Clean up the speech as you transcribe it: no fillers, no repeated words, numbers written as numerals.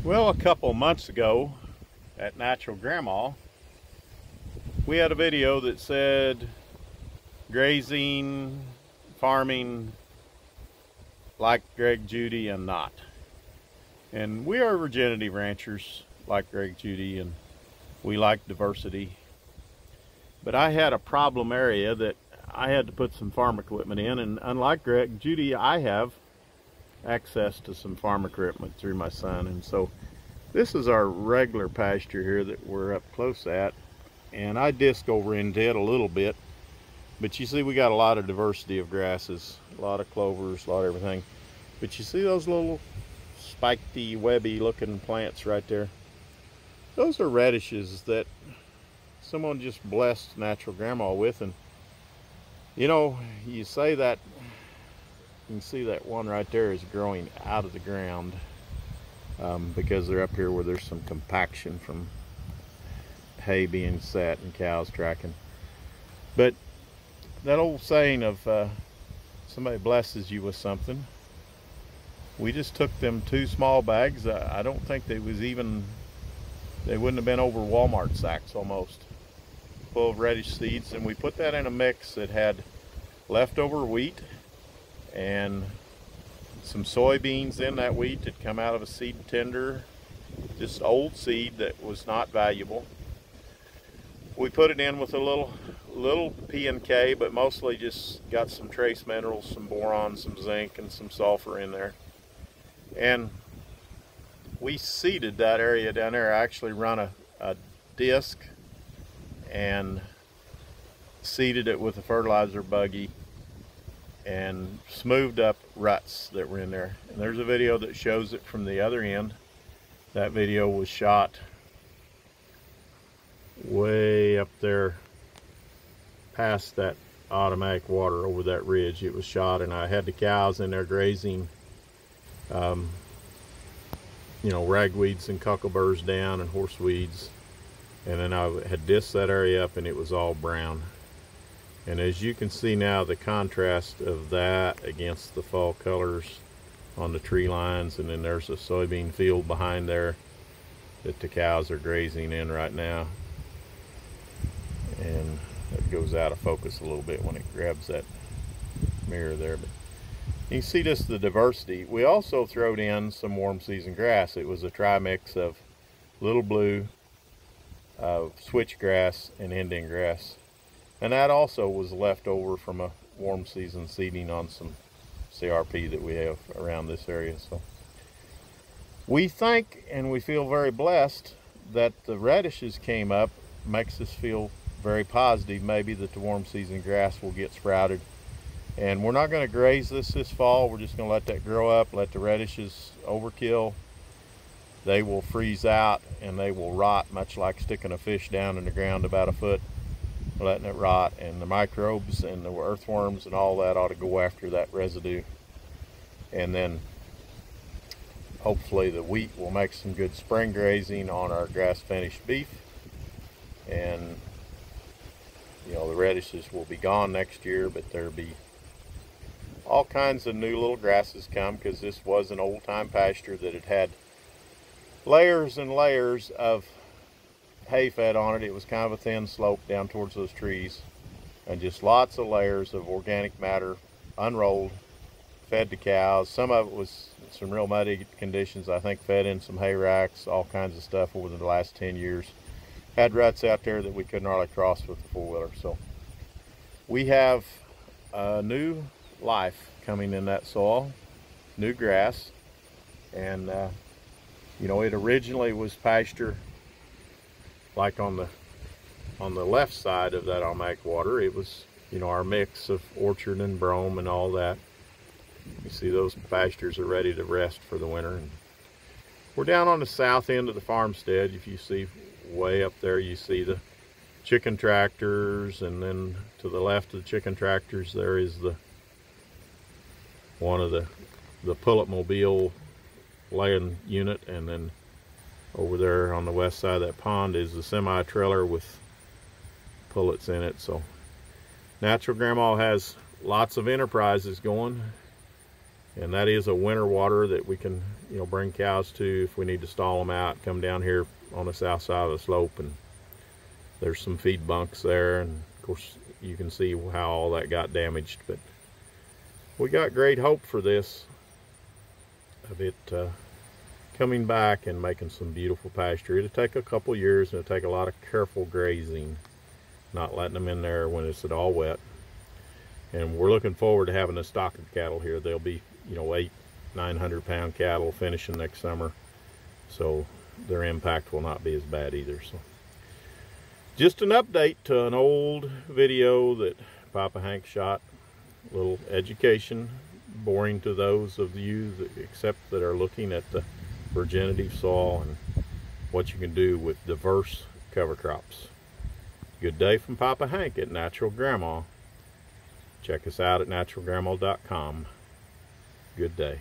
Well, a couple months ago at Natural Grandma, we had a video that said grazing, farming like Greg, Judy, and not. And we are virginity ranchers like Greg, Judy, and we like diversity. But I had a problem area that I had to put some farm equipment in, and unlike Greg, Judy, I have access to some farm equipment through my son. And so this is our regular pasture here that we're up close at, and I disc over into it a little bit, but you see we got a lot of diversity of grasses, a lot of clovers, a lot of everything. But you see those little spiky, webby looking plants right there? Those are radishes that someone just blessed Natural Grandma with. And you know, you say that, you can see that one right there is growing out of the ground because they're up here where there's some compaction from hay being sat and cows tracking. But that old saying of somebody blesses you with something, we just took them 2 small bags. I don't think they wouldn't have been over Walmart sacks almost, full of radish seeds, and we put that in a mix that had leftover wheat and some soybeans in that wheat that come out of a seed tender, just old seed that was not valuable. We put it in with a little P and K, but mostly just got some trace minerals, some boron, some zinc, and some sulfur in there. And we seeded that area down there. I actually run a disc and seeded it with a fertilizer buggy and smoothed up ruts that were in there. And there's a video that shows it from the other end. That video was shot way up there past that automatic water over that ridge. It was shot, and I had the cows in there grazing, you know, ragweeds and cockleburrs down and horseweeds. And then I had disked that area up and it was all brown. And as you can see now, the contrast of that against the fall colors on the tree lines, and then there's a soybean field behind there that the cows are grazing in right now. And it goes out of focus a little bit when it grabs that mirror there. But you can see just the diversity. We also throwed in some warm season grass. It was a tri-mix of little blue, switchgrass, and Indian grass. And that also was left over from a warm season seeding on some CRP that we have around this area. So we think and we feel very blessed that the radishes came up. Makes us feel very positive maybe that the warm season grass will get sprouted. And we're not going to graze this fall. We're just going to let that grow up, let the radishes overkill. They will freeze out and they will rot, much like sticking a fish down in the ground about a foot, letting it rot. And the microbes and the earthworms and all that ought to go after that residue. And then hopefully the wheat will make some good spring grazing on our grass finished beef. And you know, the radishes will be gone next year, but there'll be all kinds of new little grasses come, because this was an old time pasture that had layers and layers of hay fed on it. It was kind of a thin slope down towards those trees, and just lots of layers of organic matter unrolled, fed to cows. Some of it was some real muddy conditions, I think, fed in some hay racks, all kinds of stuff over the last 10 years. Had ruts out there that we couldn't hardly cross with the four-wheeler. So we have a new life coming in that soil, new grass. And you know, it originally was pasture like on the left side of that automatic water. It was, you know, our mix of orchard and brome and all that. You see those pastures are ready to rest for the winter. And we're down on the south end of the farmstead. If you see way up there, you see the chicken tractors, and then to the left of the chicken tractors there is one of the pull-up mobile laying unit, and then over there on the west side of that pond is the semi-trailer with pullets in it. So Natural Grandma has lots of enterprises going. And that is a winter water that we can, you know, bring cows to if we need to stall them out. Come down here on the south side of the slope, and there's some feed bunks there, and of course you can see how all that got damaged. But we got great hope for this, of it coming back and making some beautiful pasture. It'll take a couple years, and it'll take a lot of careful grazing, not letting them in there when it's at all wet. And we're looking forward to having a stock of cattle here. They'll be, you know, 800-900 pound cattle finishing next summer, so their impact will not be as bad either. So just an update to an old video that Papa Hank shot. A little education, boring to those of you that are looking at the virginity of soil and what you can do with diverse cover crops. Good day from Papa Hank at Natural Grandma. Check us out at naturalgrandma.com. Good day.